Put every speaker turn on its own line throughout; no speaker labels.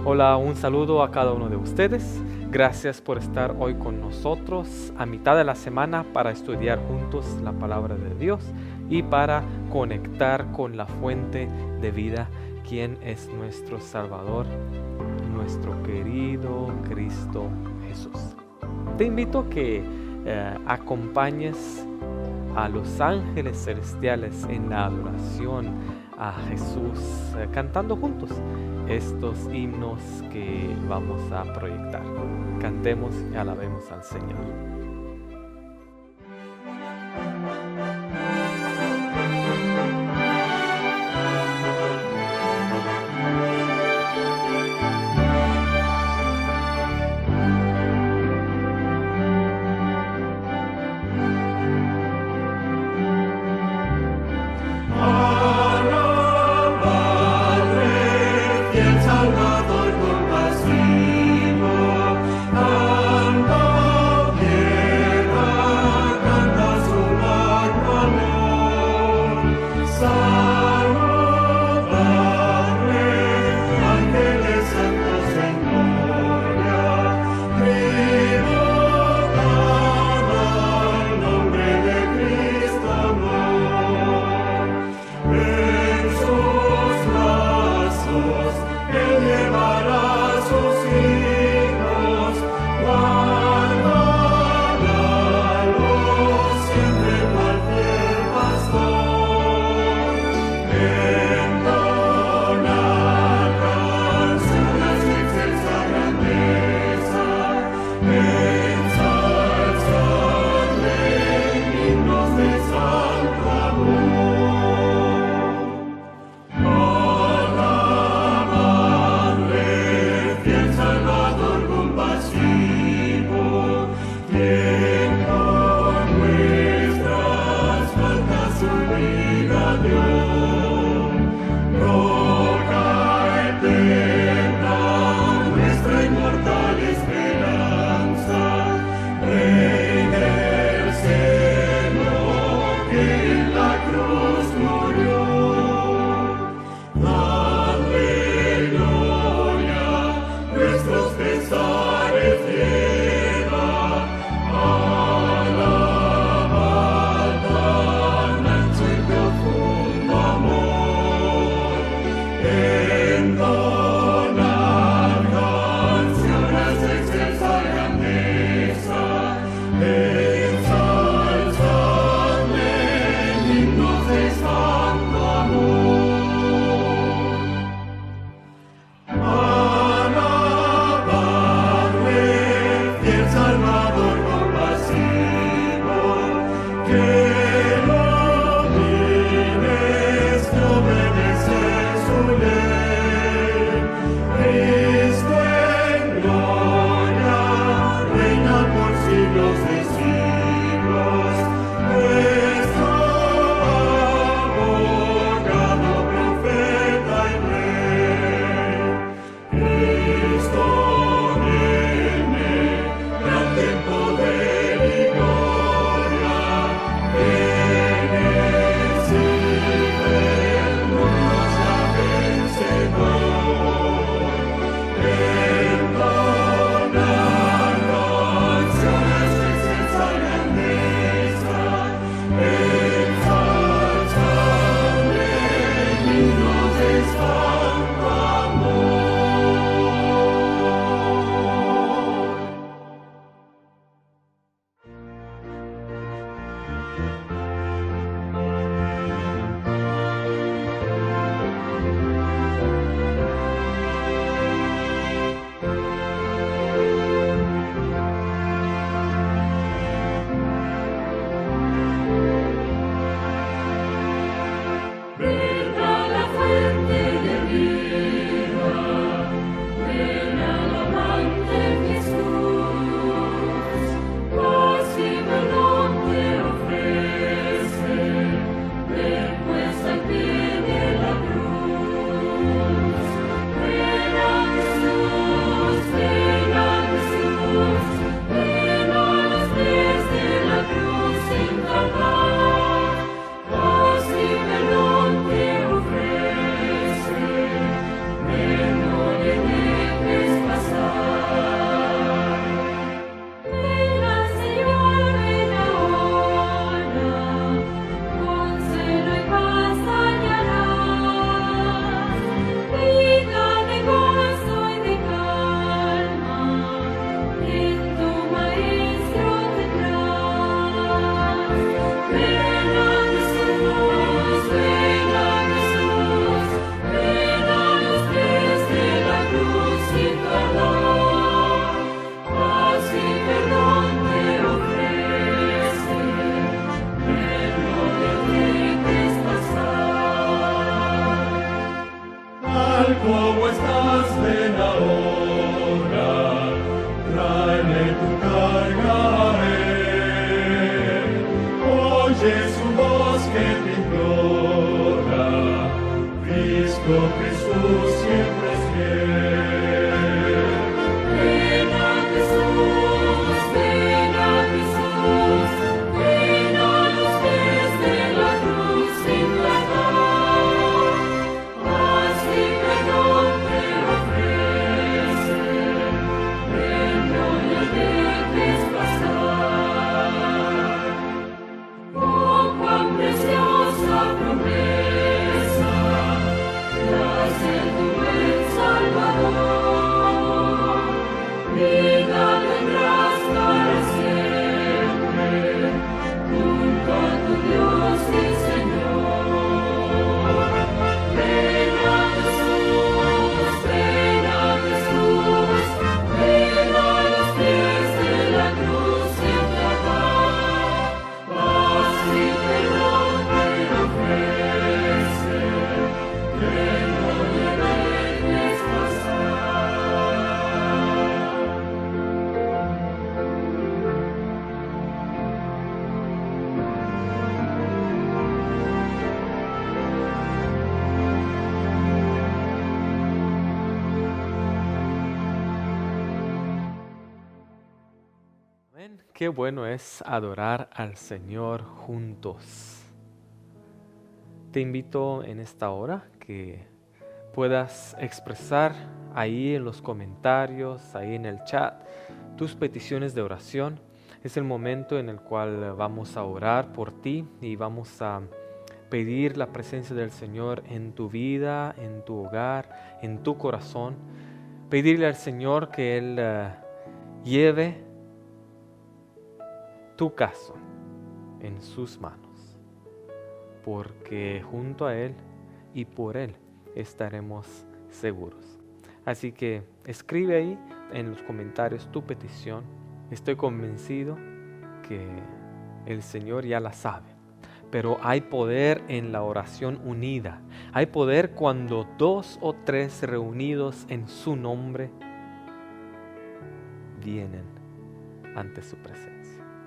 Hola, un saludo a cada uno de ustedes. Gracias por estar hoy con nosotros a mitad de la semana para estudiar juntos la palabra de Dios y para conectar con la fuente de vida, quien es nuestro Salvador, nuestro querido Cristo Jesús. Te invito a que acompañes a los ángeles celestiales en la adoración a Jesús, cantando juntos estos himnos que vamos a proyectar. Cantemos y alabemos al Señor.
¿cómo estás? Ven ahora, tráeme tu carga a él. Oye su voz que te implora, Cristo Jesús siempre es fiel. Ven a Jesús, ven a Jesús, ven a los pies de la cruz sin clamar. Así perdón te ofrece, ven, no le dejes pasar. Oh, cuán preciosa promesa, nace tu buen Salvador. Vida tendrás para siempre, junto a tu Dios y Señor. Ven a Jesús, ven a Jesús, ven a los pies de la cruz sin clamar. Así perdón te ofrece, que no le dejes pasar.
Amén. Qué bueno es adorar al Señor juntos. Te invito en esta hora que puedas expresar ahí en los comentarios, ahí en el chat, tus peticiones de oración. Es el momento en el cual vamos a orar por ti y vamos a pedir la presencia del Señor en tu vida, en tu hogar, en tu corazón. Pedirle al Señor que Él lleve tu caso en sus manos, porque junto a Él y por Él estaremos seguros. Así que escribe ahí en los comentarios tu petición. Estoy convencido que el Señor ya la sabe, pero hay poder en la oración unida. Hay poder cuando 2 o 3 reunidos en su nombre vienen ante su presencia.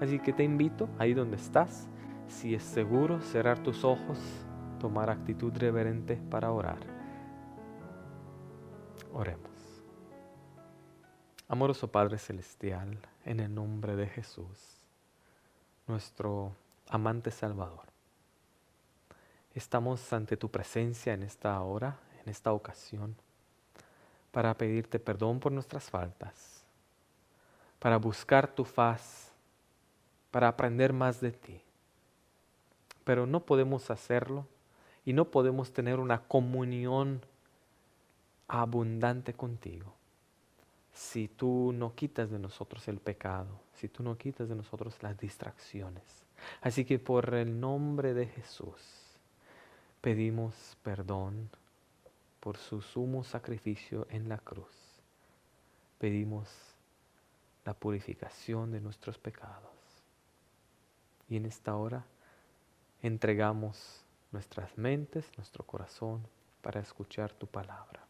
Así que te invito, ahí donde estás, si es seguro, cerrar tus ojos, tomar actitud reverente para orar. Oremos. Amoroso Padre Celestial, en el nombre de Jesús, nuestro amante Salvador, estamos ante tu presencia en esta hora, en esta ocasión, para pedirte perdón por nuestras faltas, para buscar tu faz, para aprender más de ti. Pero no podemos hacerlo y no podemos tener una comunión abundante contigo si tú no quitas de nosotros el pecado, si tú no quitas de nosotros las distracciones. Así que por el nombre de Jesús pedimos perdón por su sumo sacrificio en la cruz. Pedimos la purificación de nuestros pecados. Y en esta hora entregamos nuestras mentes, nuestro corazón para escuchar tu palabra.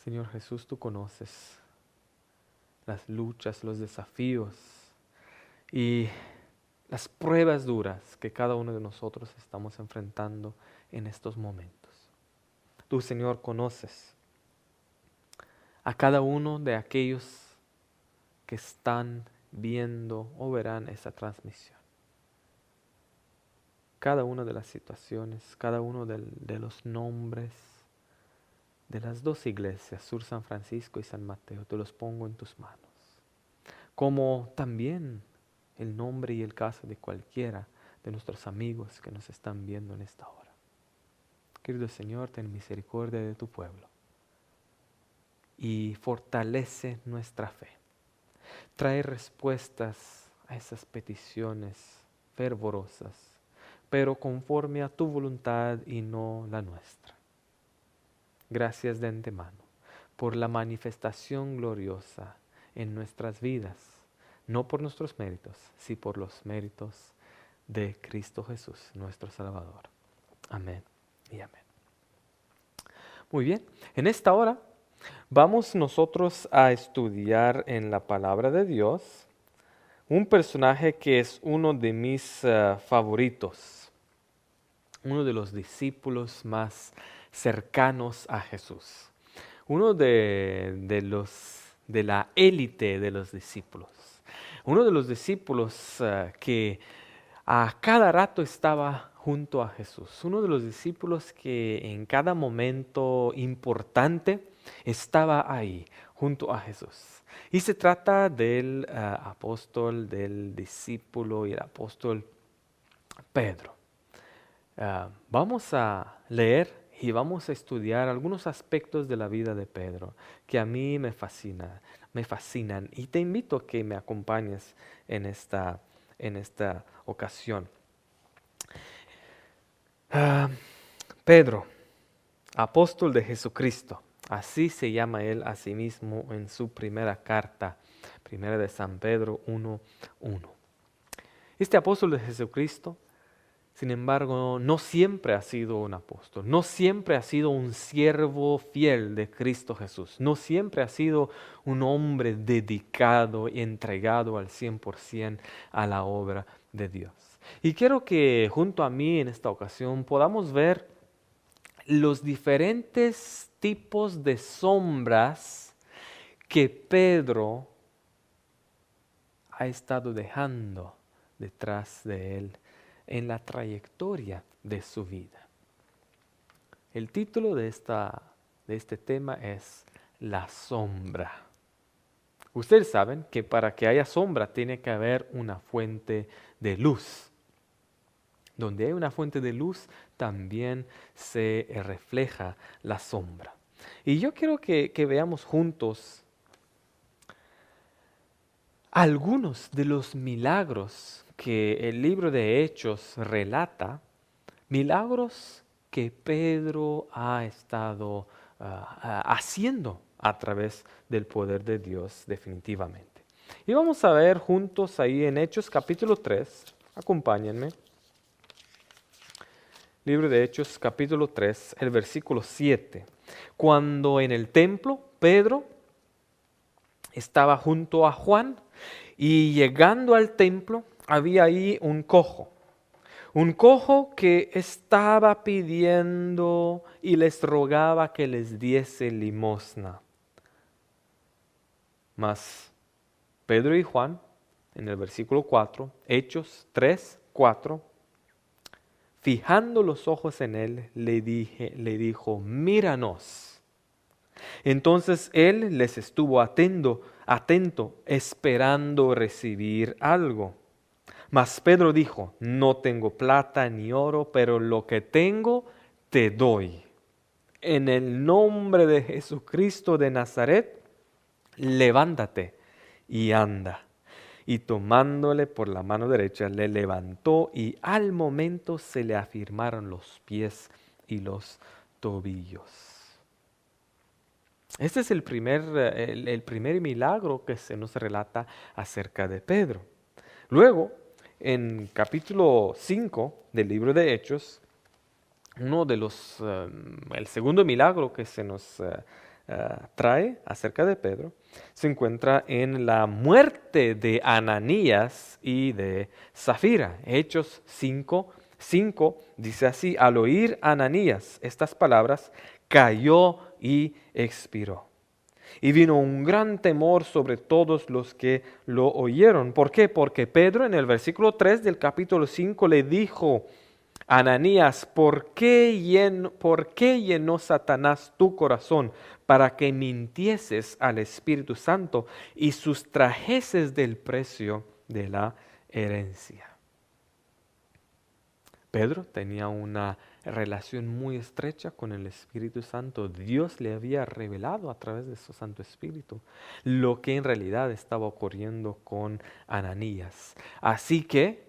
Señor Jesús, tú conoces las luchas, los desafíos y las pruebas duras que cada uno de nosotros estamos enfrentando en estos momentos. Tú, Señor, conoces a cada uno de aquellos que están viendo o verán esa transmisión. Cada una de las situaciones, cada uno de los nombres de las 2 iglesias, Sur San Francisco y San Mateo, te los pongo en tus manos. Como también el nombre y el caso de cualquiera de nuestros amigos que nos están viendo en esta hora. Querido Señor, ten misericordia de tu pueblo y fortalece nuestra fe. Trae respuestas a esas peticiones fervorosas, pero conforme a tu voluntad y no la nuestra. Gracias de antemano por la manifestación gloriosa en nuestras vidas, no por nuestros méritos, sino por los méritos de Cristo Jesús, nuestro Salvador. Amén y amén. Muy bien, en esta hora vamos nosotros a estudiar en la palabra de Dios un personaje que es uno de mis favoritos, uno de los discípulos más cercanos a Jesús, uno de la élite de los discípulos, uno de los discípulos que a cada rato estaba junto a Jesús, uno de los discípulos que en cada momento importante estaba ahí junto a Jesús. Y se trata del apóstol, del discípulo y el apóstol Pedro. Vamos a leer y vamos a estudiar algunos aspectos de la vida de Pedro que a mí me fascinan y te invito a que me acompañes en esta ocasión. Pedro, apóstol de Jesucristo, así se llama él a sí mismo en su primera carta, primera de San Pedro 1:1. Este apóstol de Jesucristo, sin embargo, no siempre ha sido un apóstol, no siempre ha sido un siervo fiel de Cristo Jesús, no siempre ha sido un hombre dedicado y entregado al 100% a la obra de Dios. Y quiero que junto a mí en esta ocasión podamos ver los diferentes tipos de sombras que Pedro ha estado dejando detrás de él en la trayectoria de su vida. El título de este tema es La sombra. Ustedes saben que para que haya sombra tiene que haber una fuente de luz. Donde hay una fuente de luz también se refleja la sombra. Y yo quiero que veamos juntos algunos de los milagros que el libro de Hechos relata, milagros que Pedro ha estado haciendo a través del poder de Dios definitivamente. Y vamos a ver juntos ahí en Hechos capítulo 3, acompáñenme. Libro de Hechos capítulo 3, el versículo 7. Cuando en el templo Pedro estaba junto a Juan y llegando al templo había ahí un cojo que estaba pidiendo y les rogaba que les diese limosna. Mas Pedro y Juan, en el versículo 4, Hechos 3, 4, fijando los ojos en él, le dijo, míranos. Entonces él les estuvo atento, esperando recibir algo. Mas Pedro dijo, no tengo plata ni oro, pero lo que tengo te doy. En el nombre de Jesucristo de Nazaret, levántate y anda. Y tomándole por la mano derecha, le levantó y al momento se le afirmaron los pies y los tobillos. Este es el primer milagro que se nos relata acerca de Pedro. Luego, en capítulo 5 del libro de Hechos, el segundo milagro que se nos trae acerca de Pedro, se encuentra en la muerte de Ananías y de Zafira. Hechos 5:5 dice así, al oír Ananías estas palabras, cayó y expiró. Y vino un gran temor sobre todos los que lo oyeron. ¿Por qué? Porque Pedro en el versículo 3 del capítulo 5 le dijo, Ananías, ¿por qué llenó Satanás tu corazón para que mintieses al Espíritu Santo y sustrajeses del precio de la herencia? Pedro tenía una relación muy estrecha con el Espíritu Santo. Dios le había revelado a través de su Santo Espíritu lo que en realidad estaba ocurriendo con Ananías. Así que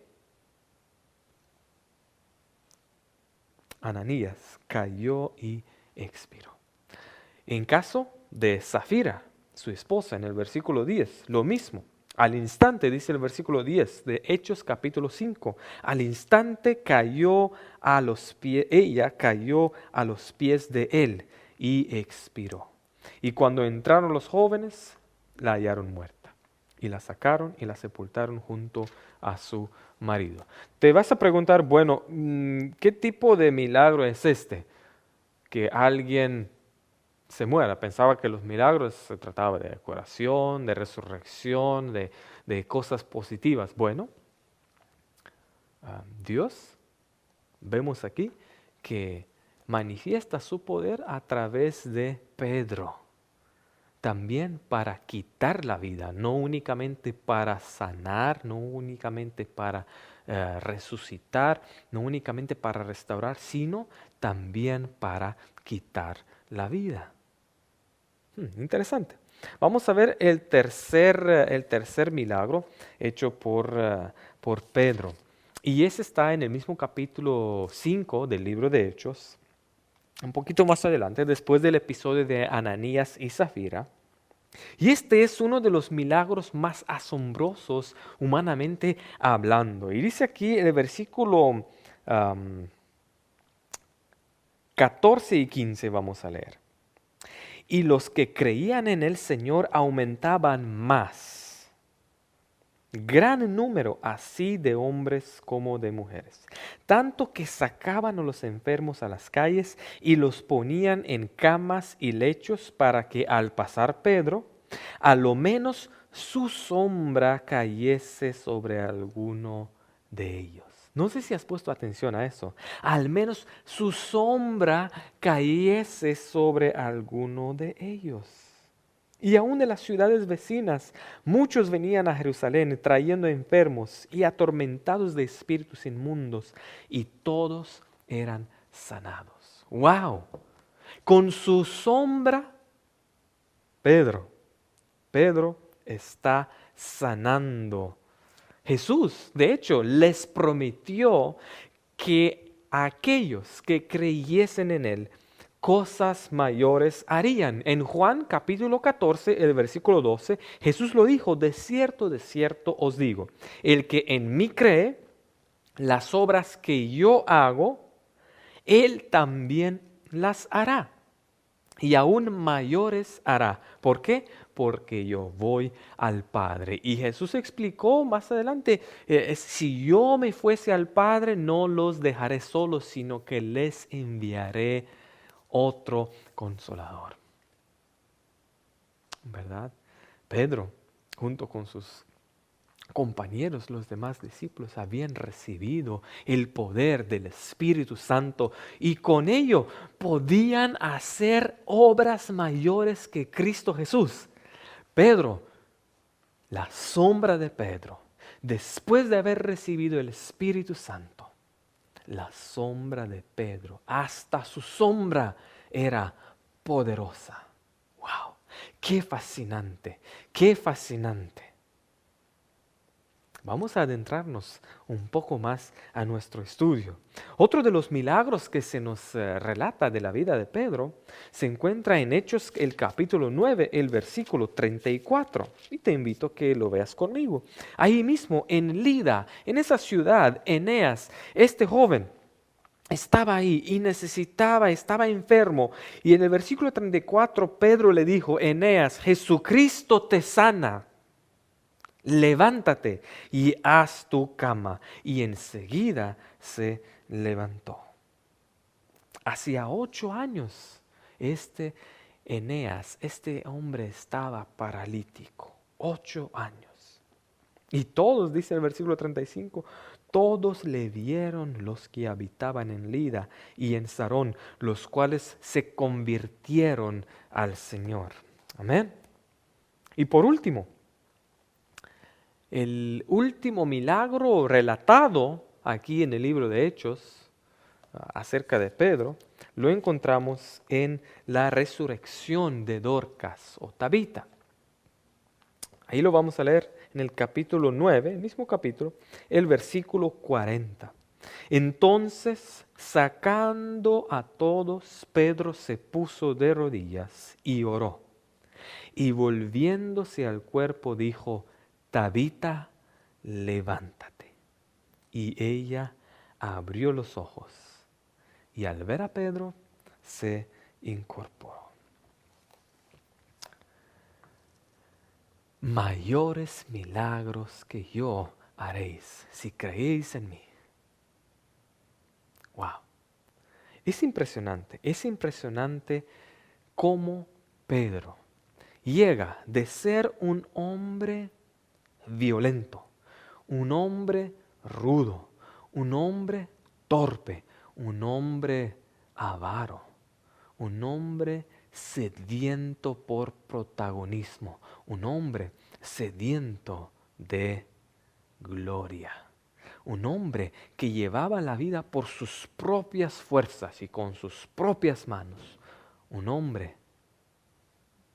Ananías cayó y expiró. En caso de Zafira, su esposa, en el versículo 10, lo mismo. Al instante, dice el versículo 10 de Hechos capítulo 5, al instante ella cayó a los pies de él y expiró. Y cuando entraron los jóvenes, la hallaron muerta. Y la sacaron y la sepultaron junto a su marido. Te vas a preguntar, bueno, ¿qué tipo de milagro es este? Que alguien se muera. Pensaba que los milagros se trataba de curación, de resurrección, de cosas positivas. Bueno, Dios, vemos aquí que manifiesta su poder a través de Pedro. También para quitar la vida, no únicamente para sanar, no únicamente para resucitar, no únicamente para restaurar, sino también para quitar la vida. Interesante. Vamos a ver el tercer milagro hecho por Pedro. Y ese está en el mismo capítulo 5 del libro de Hechos, un poquito más adelante, después del episodio de Ananías y Zafira. Y este es uno de los milagros más asombrosos humanamente hablando. Y dice aquí en el versículo 14 y 15, vamos a leer. Y los que creían en el Señor aumentaban más. Gran número así de hombres como de mujeres, tanto que sacaban a los enfermos a las calles y los ponían en camas y lechos para que al pasar Pedro, a lo menos su sombra cayese sobre alguno de ellos. No sé si has puesto atención a eso. Al menos su sombra cayese sobre alguno de ellos. Y aún de las ciudades vecinas, muchos venían a Jerusalén trayendo enfermos y atormentados de espíritus inmundos, y todos eran sanados. ¡Wow! Con su sombra, Pedro está sanando. Jesús, de hecho, les prometió que aquellos que creyesen en Él, cosas mayores harían. En Juan capítulo 14, el versículo 12, Jesús lo dijo: de cierto os digo, el que en mí cree, las obras que yo hago, Él también las hará. Y aún mayores hará. ¿Por qué? Porque yo voy al Padre. Y Jesús explicó más adelante, si yo me fuese al Padre, no los dejaré solos, sino que les enviaré otro consolador. ¿Verdad? Pedro, junto con sus compañeros, los demás discípulos, habían recibido el poder del Espíritu Santo y con ello podían hacer obras mayores que Cristo Jesús. Pedro, la sombra de Pedro, después de haber recibido el Espíritu Santo, la sombra de Pedro, hasta su sombra era poderosa. ¡Wow! ¡Qué fascinante! ¡Qué fascinante! Vamos a adentrarnos un poco más a nuestro estudio. Otro de los milagros que se nos relata de la vida de Pedro se encuentra en Hechos, el capítulo 9, el versículo 34. Y te invito a que lo veas conmigo. Ahí mismo, en Lida, en esa ciudad, Eneas, este joven, estaba ahí y estaba enfermo. Y en el versículo 34, Pedro le dijo: Eneas, Jesucristo te sana. Levántate y haz tu cama. Y enseguida se levantó. Hacía 8 años, Eneas, este hombre estaba paralítico. 8 años. Y todos, dice el versículo 35, todos le vieron los que habitaban en Lida y en Sarón, los cuales se convirtieron al Señor. Amén. Y por último, el último milagro relatado aquí en el libro de Hechos acerca de Pedro, lo encontramos en la resurrección de Dorcas o Tabita. Ahí lo vamos a leer en el capítulo 9, el mismo capítulo, el versículo 40. Entonces, sacando a todos, Pedro se puso de rodillas y oró. Y volviéndose al cuerpo dijo: Tabita, levántate. Y ella abrió los ojos y al ver a Pedro se incorporó. Mayores milagros que yo haréis si creéis en mí. Wow. Es impresionante cómo Pedro llega de ser un hombre violento, un hombre rudo, un hombre torpe, un hombre avaro, un hombre sediento por protagonismo, un hombre sediento de gloria. Un hombre que llevaba la vida por sus propias fuerzas y con sus propias manos. Un hombre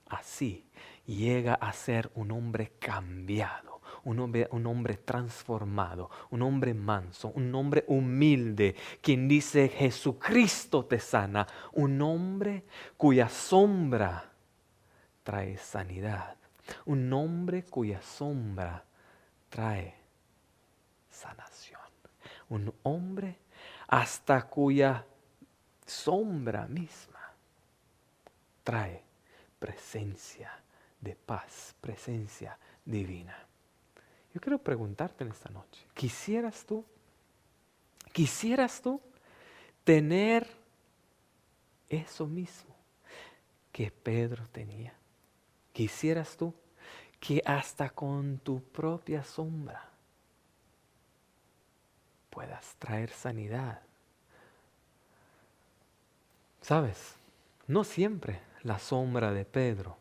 así llega a ser un hombre cambiado, un hombre transformado, un hombre manso, un hombre humilde, quien dice Jesucristo te sana, un hombre cuya sombra trae sanidad, un hombre cuya sombra trae sanación, un hombre hasta cuya sombra misma trae presencia de paz, presencia divina. Yo quiero preguntarte en esta noche, quisieras tú tener eso mismo que Pedro tenía? ¿Quisieras tú que hasta con tu propia sombra puedas traer sanidad? ¿Sabes? No siempre la sombra de Pedro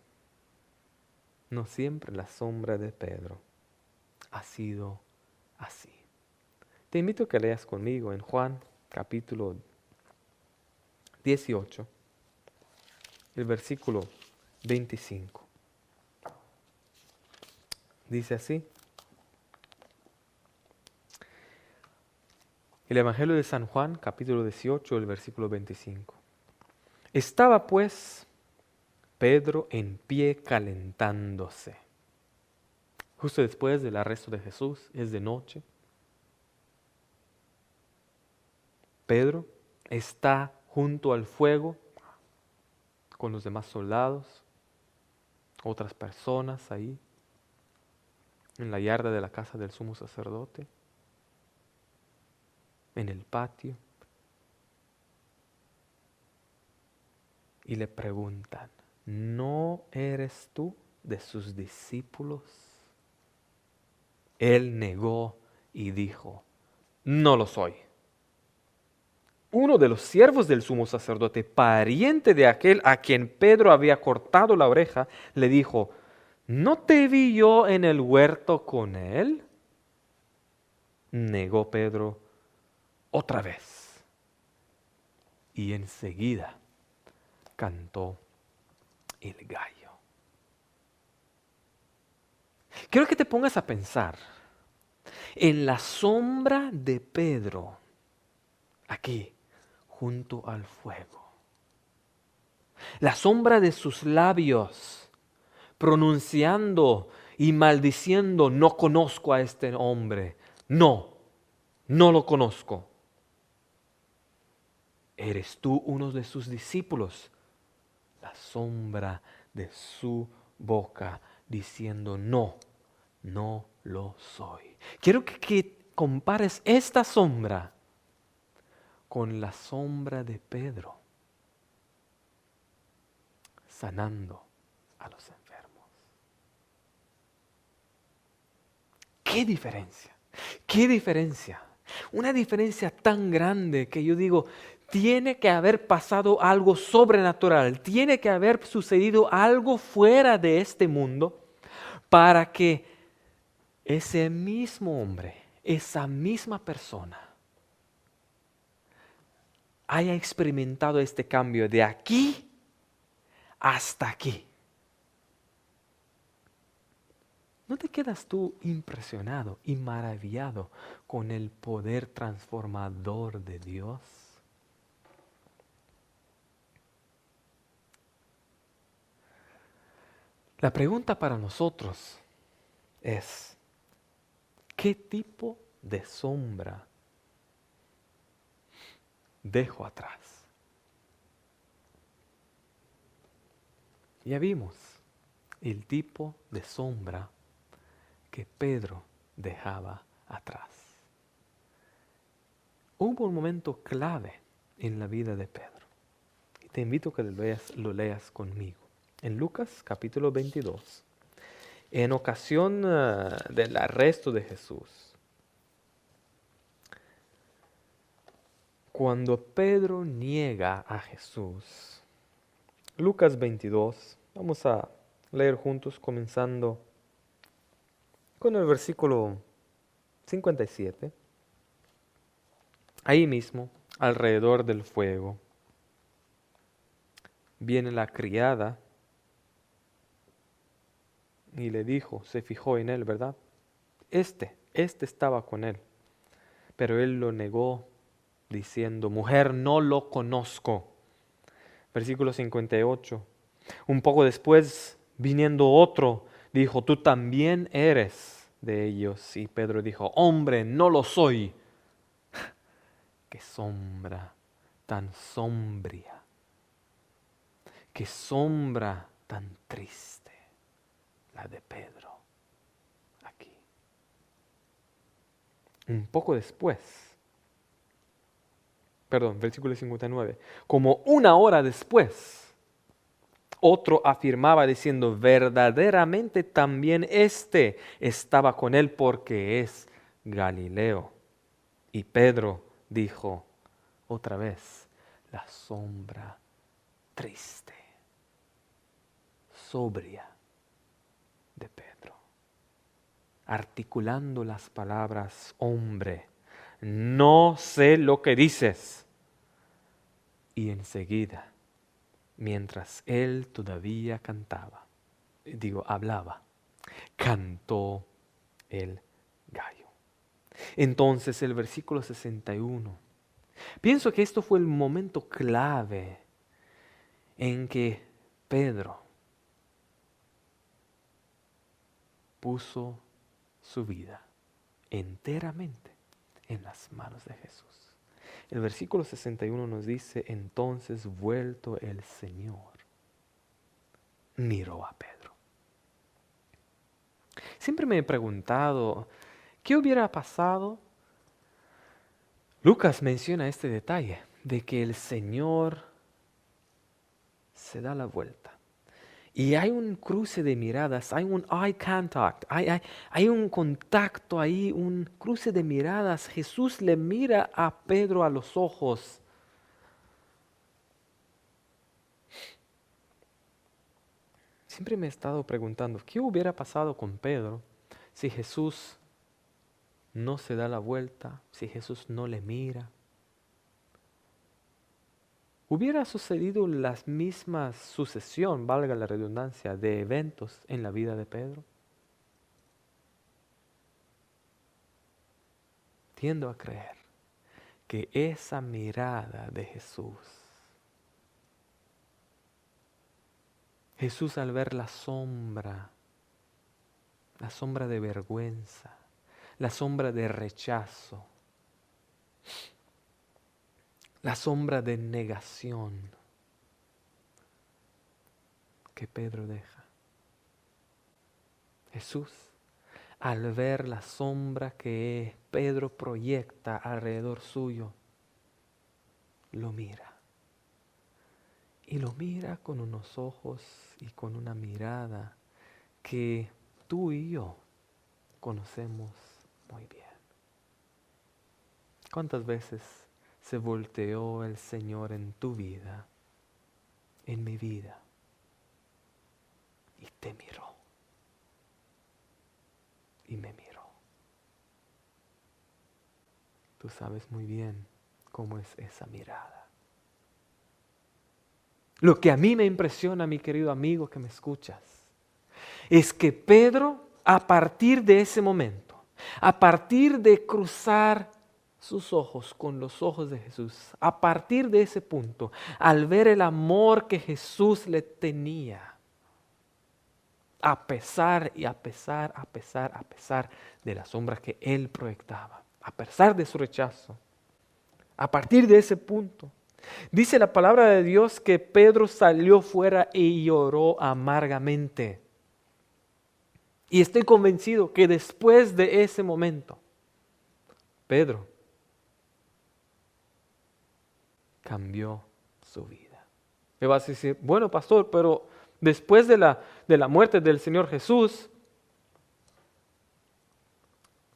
ha sido así. Te invito a que leas conmigo en Juan capítulo 18, el versículo 25. Dice así: el Evangelio de San Juan, capítulo 18, el versículo 25. Estaba pues Pedro en pie calentándose. Justo después del arresto de Jesús, es de noche. Pedro está junto al fuego con los demás soldados, otras personas ahí, en la yarda de la casa del sumo sacerdote, en el patio, y le preguntan: ¿no eres tú de sus discípulos? Él negó y dijo: no lo soy. Uno de los siervos del sumo sacerdote, pariente de aquel a quien Pedro había cortado la oreja, le dijo: ¿no te vi yo en el huerto con él? Negó Pedro otra vez, y enseguida cantó el gallo. Quiero que te pongas a pensar en la sombra de Pedro, aquí, junto al fuego. La sombra de sus labios, pronunciando y maldiciendo: no conozco a este hombre, no lo conozco. ¿Eres tú uno de sus discípulos? La sombra de su boca diciendo: no lo soy. Quiero que compares esta sombra con la sombra de Pedro, sanando a los enfermos. ¡Qué diferencia! ¡Qué diferencia! Una diferencia tan grande que yo digo, tiene que haber pasado algo sobrenatural, tiene que haber sucedido algo fuera de este mundo para que ese mismo hombre, esa misma persona, haya experimentado este cambio de aquí hasta aquí. ¿No te quedas tú impresionado y maravillado con el poder transformador de Dios? La pregunta para nosotros es: ¿qué tipo de sombra dejo atrás? Ya vimos el tipo de sombra que Pedro dejaba atrás. Hubo un momento clave en la vida de Pedro. Y te invito a que lo leas conmigo. En Lucas capítulo 22, en ocasión del arresto de Jesús, cuando Pedro niega a Jesús. Lucas 22, vamos a leer juntos comenzando con el versículo 57. Ahí mismo, alrededor del fuego, viene la criada y le dijo, se fijó en él, ¿verdad? Este estaba con él. Pero él lo negó diciendo, mujer, no lo conozco. Versículo 58. Un poco después, viniendo otro, dijo, tú también eres de ellos. Y Pedro dijo, hombre, no lo soy. Qué sombra tan sombría. Qué sombra tan triste la de Pedro aquí. Un poco después, versículo 59, como una hora después, otro afirmaba diciendo, verdaderamente también éste estaba con él porque es Galileo. Y Pedro dijo otra vez, la sombra triste, sobria de Pedro, articulando las palabras, hombre, no sé lo que dices. Y enseguida, mientras él todavía hablaba, cantó el gallo. Entonces el versículo 61. Pienso que esto fue el momento clave en que Pedro puso su vida enteramente en las manos de Jesús. El versículo 61 nos dice, entonces vuelto el Señor, miró a Pedro. Siempre me he preguntado, ¿qué hubiera pasado? Lucas menciona este detalle de que el Señor se da la vuelta. Y hay un cruce de miradas, hay un eye contact, hay un contacto ahí, un cruce de miradas. Jesús le mira a Pedro a los ojos. Siempre me he estado preguntando, ¿qué hubiera pasado con Pedro si Jesús no se da la vuelta, si Jesús no le mira? ¿Hubiera sucedido la misma sucesión, valga la redundancia, de eventos en la vida de Pedro? Tiendo a creer que esa mirada de Jesús al ver la sombra de vergüenza, la sombra de rechazo, la sombra de negación que Pedro deja. Jesús, al ver la sombra que Pedro proyecta alrededor suyo, lo mira. Y lo mira con unos ojos y con una mirada que tú y yo conocemos muy bien. ¿Cuántas veces se volteó el Señor en tu vida, en mi vida, y te miró? Y me miró. Tú sabes muy bien cómo es esa mirada. Lo que a mí me impresiona, mi querido amigo que me escuchas, es que Pedro, a partir de ese momento, a partir de cruzar sus ojos con los ojos de Jesús, a partir de ese punto, al ver el amor que Jesús le tenía, a pesar de las sombras que él proyectaba, a pesar de su rechazo, a partir de ese punto, Dice la palabra de Dios que Pedro salió fuera y lloró amargamente. Y estoy convencido que después de ese momento, Pedro cambió su vida. Me vas a decir, bueno, pastor, pero después de la muerte del Señor Jesús,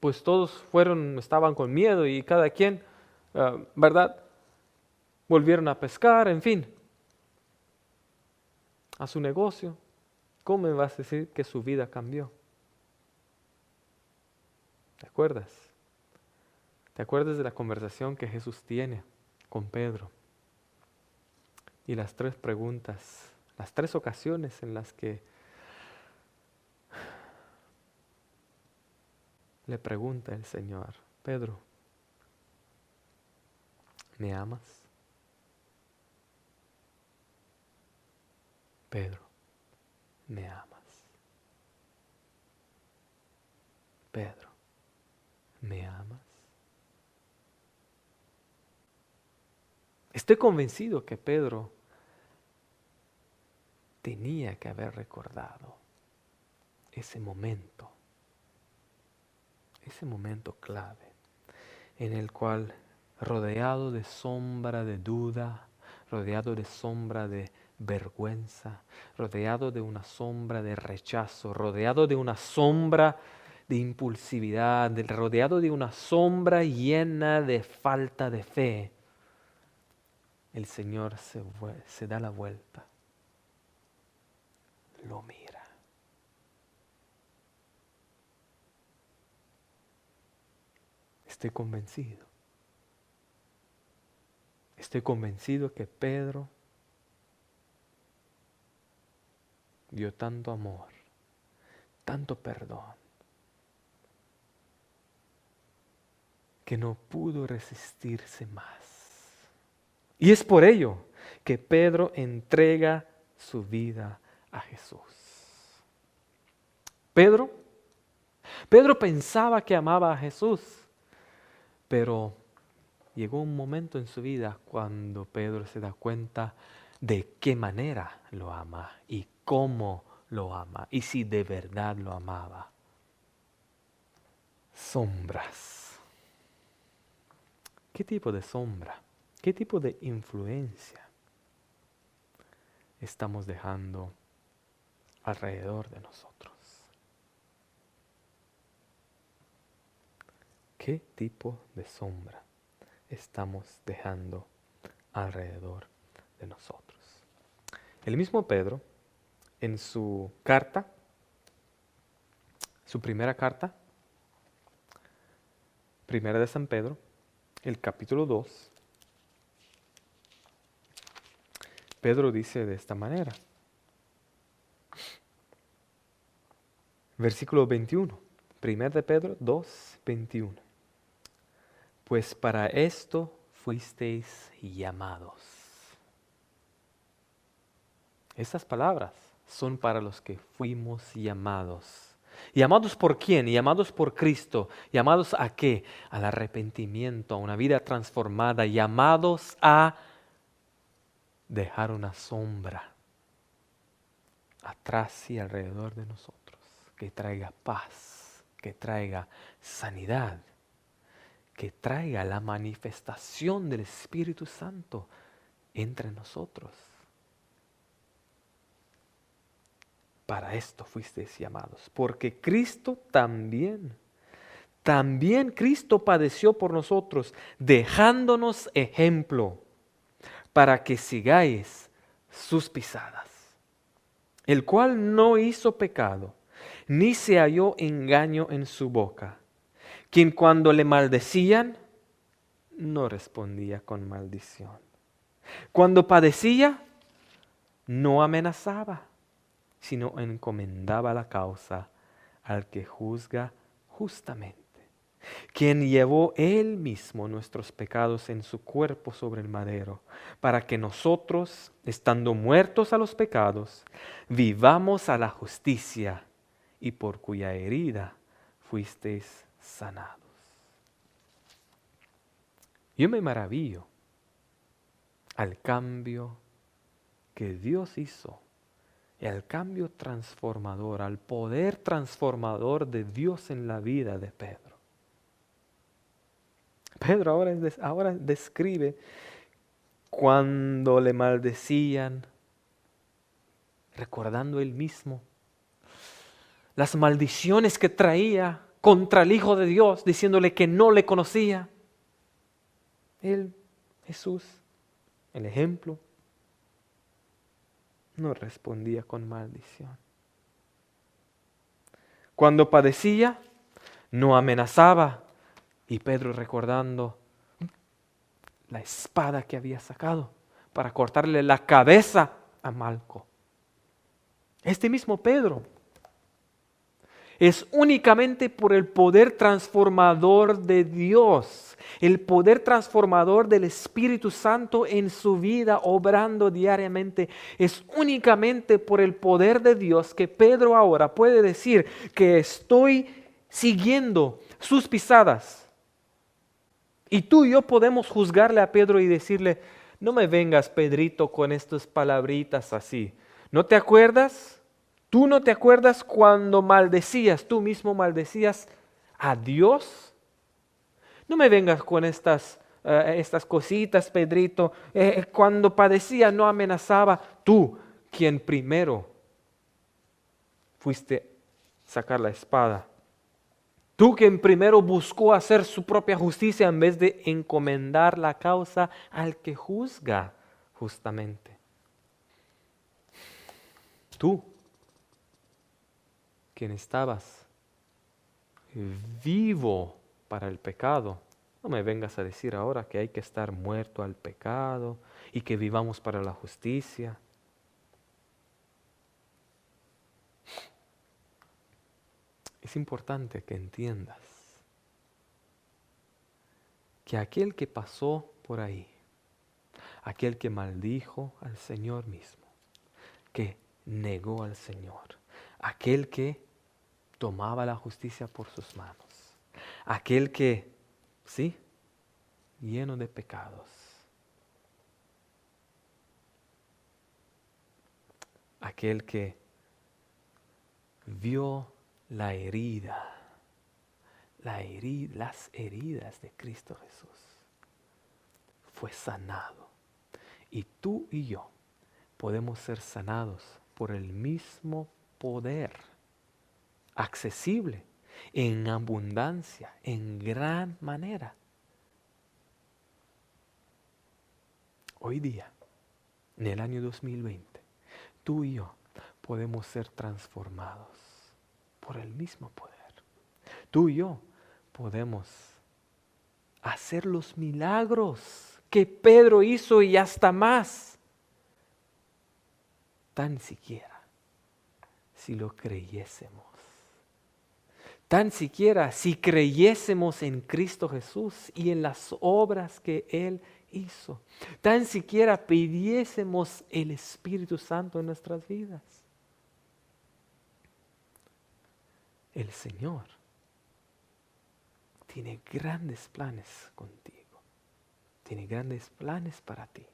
pues todos estaban con miedo y cada quien, ¿verdad? Volvieron a pescar, en fin, a su negocio. ¿Cómo me vas a decir que su vida cambió? ¿Te acuerdas? ¿Te acuerdas de la conversación que Jesús tiene con Pedro? Y las 3 preguntas, las 3 ocasiones en las que le pregunta el Señor, Pedro, ¿me amas? Pedro, ¿me amas? Pedro, ¿me amas? Estoy convencido que Pedro tenía que haber recordado ese momento clave en el cual, rodeado de sombra de duda, rodeado de sombra de vergüenza, rodeado de una sombra de rechazo, rodeado de una sombra de impulsividad, rodeado de una sombra llena de falta de fe, el Señor se da la vuelta, lo mira. Estoy convencido que Pedro dio tanto amor, tanto perdón, que no pudo resistirse más. Y es por ello que Pedro entrega su vida a Jesús. Pedro pensaba que amaba a Jesús, pero llegó un momento en su vida cuando Pedro se da cuenta de qué manera lo ama y cómo lo ama y si de verdad lo amaba. Sombras. ¿Qué tipo de sombra? ¿Qué tipo de influencia estamos dejando alrededor de nosotros? ¿Qué tipo de sombra estamos dejando alrededor de nosotros? El mismo Pedro, en su carta, su primera carta, primera de San Pedro, el capítulo 2, Pedro dice de esta manera, versículo 21, primera de Pedro 2, 21. Pues para esto fuisteis llamados. Estas palabras son para los que fuimos llamados. ¿Llamados por quién? Llamados por Cristo. ¿Llamados a qué? Al arrepentimiento, a una vida transformada. Llamados a dejar una sombra atrás y alrededor de nosotros, que traiga paz, que traiga sanidad, que traiga la manifestación del Espíritu Santo entre nosotros. Para esto fuisteis llamados, porque Cristo también Cristo padeció por nosotros, dejándonos ejemplo para que sigáis sus pisadas, el cual no hizo pecado, ni se halló engaño en su boca, quien cuando le maldecían, no respondía con maldición. Cuando padecía, no amenazaba, sino encomendaba la causa al que juzga justamente, quien llevó él mismo nuestros pecados en su cuerpo sobre el madero, para que nosotros, estando muertos a los pecados, vivamos a la justicia, y por cuya herida fuisteis sanados. Yo me maravillo al cambio que Dios hizo y al cambio transformador, al poder transformador de Dios en la vida de Pedro. Pedro ahora describe cuando le maldecían, recordando él mismo las maldiciones que traía contra el Hijo de Dios, diciéndole que no le conocía. Él, Jesús, el ejemplo, no respondía con maldición. Cuando padecía, no amenazaba. Y Pedro recordando la espada que había sacado para cortarle la cabeza a Malco. Este mismo Pedro es únicamente por el poder transformador de Dios, el poder transformador del Espíritu Santo en su vida, obrando diariamente. Es únicamente por el poder de Dios que Pedro ahora puede decir que estoy siguiendo sus pisadas. Y tú y yo podemos juzgarle a Pedro y decirle, no me vengas, Pedrito, con estas palabritas así. ¿No te acuerdas? ¿Tú no te acuerdas cuando maldecías, tú mismo maldecías a Dios? No me vengas con estas cositas, Pedrito. Cuando padecía no amenazaba. Tú, quien primero fuiste a sacar la espada. Tú quien primero buscó hacer su propia justicia en vez de encomendar la causa al que juzga justamente. Tú, quien estabas vivo para el pecado, no me vengas a decir ahora que hay que estar muerto al pecado y que vivamos para la justicia. Es importante que entiendas que aquel que pasó por ahí, aquel que maldijo al Señor mismo, que negó al Señor, aquel que tomaba la justicia por sus manos, aquel que, sí, lleno de pecados, aquel que vio las heridas de Cristo Jesús, fue sanado. Y tú y yo podemos ser sanados por el mismo poder, accesible, en abundancia, en gran manera. Hoy día, en el año 2020, tú y yo podemos ser transformados por el mismo poder. Tú y yo podemos hacer los milagros que Pedro hizo y hasta más. Tan siquiera si lo creyésemos. Tan siquiera si creyésemos en Cristo Jesús y en las obras que Él hizo. Tan siquiera pidiésemos el Espíritu Santo en nuestras vidas. El Señor tiene grandes planes contigo. Tiene grandes planes para ti.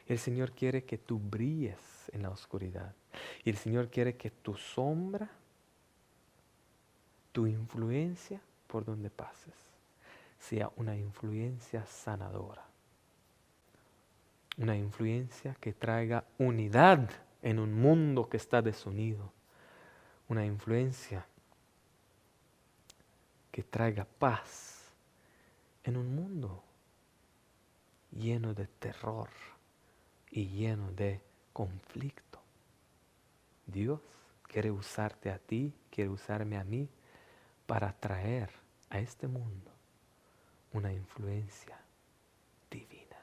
El Señor quiere que tú brilles en la oscuridad. Y el Señor quiere que tu sombra, tu influencia por donde pases, sea una influencia sanadora. Una influencia que traiga unidad en un mundo que está desunido. Una influencia que traiga paz en un mundo lleno de terror y lleno de conflicto. Dios quiere usarte a ti, quiere usarme a mí para traer a este mundo una influencia divina.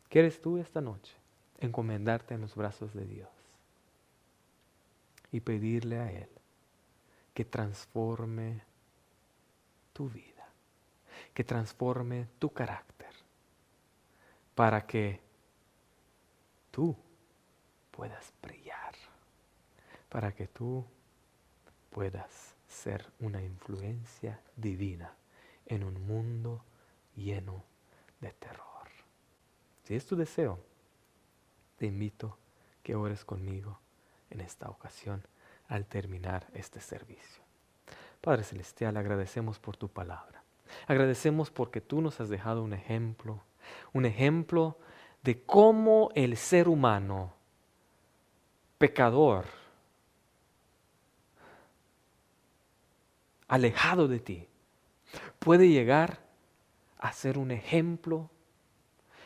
¿Quieres tú esta noche encomendarte en los brazos de Dios y pedirle a Él que transforme tu vida, que transforme tu carácter, para que tú puedas brillar, para que tú puedas ser una influencia divina en un mundo lleno de terror? Si es tu deseo, te invito que ores conmigo en esta ocasión al terminar este servicio. Padre Celestial, agradecemos por tu palabra. Agradecemos porque tú nos has dejado un ejemplo de cómo el ser humano, pecador, alejado de ti, puede llegar a ser un ejemplo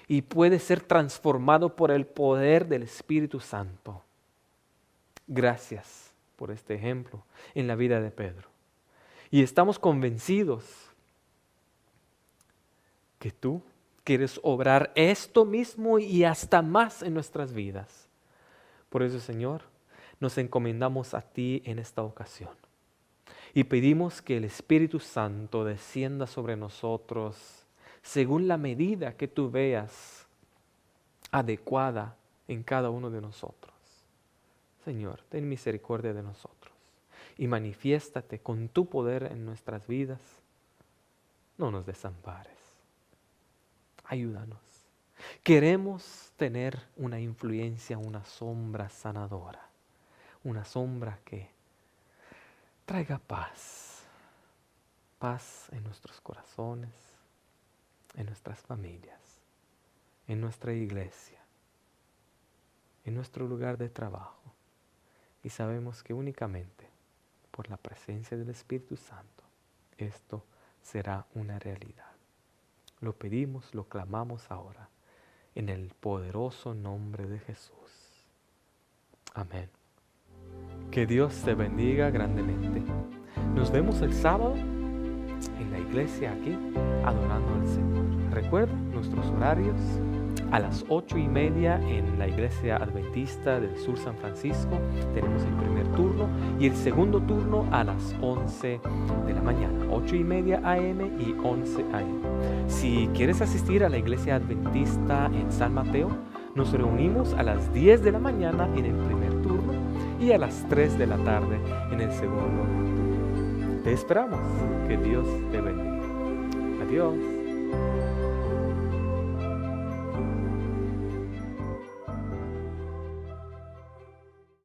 y puede ser transformado por el poder del Espíritu Santo. Gracias por este ejemplo en la vida de Pedro. Y estamos convencidos que tú quieres obrar esto mismo y hasta más en nuestras vidas. Por eso, Señor, nos encomendamos a ti en esta ocasión. Y pedimos que el Espíritu Santo descienda sobre nosotros según la medida que tú veas adecuada en cada uno de nosotros. Señor, ten misericordia de nosotros y manifiéstate con tu poder en nuestras vidas. No nos desampares. Ayúdanos. Queremos tener una influencia, una sombra sanadora, una sombra que traiga paz, paz en nuestros corazones, en nuestras familias, en nuestra iglesia, en nuestro lugar de trabajo. Y sabemos que únicamente por la presencia del Espíritu Santo esto será una realidad. Lo pedimos, lo clamamos ahora, en el poderoso nombre de Jesús. Amén. Que Dios te bendiga grandemente. Nos vemos el sábado en la iglesia aquí, adorando al Señor. Recuerda nuestros horarios: a las 8:30 en la iglesia adventista del Sur San Francisco tenemos el primer turno, y el segundo turno a las 11 de la mañana, 8:30 a.m. y 11 a.m. Si quieres asistir a la iglesia adventista en San Mateo, nos reunimos a las 10 de la mañana en el primer turno y a las 3 de la tarde en el segundo turno. Te esperamos. Que Dios te bendiga. Adiós.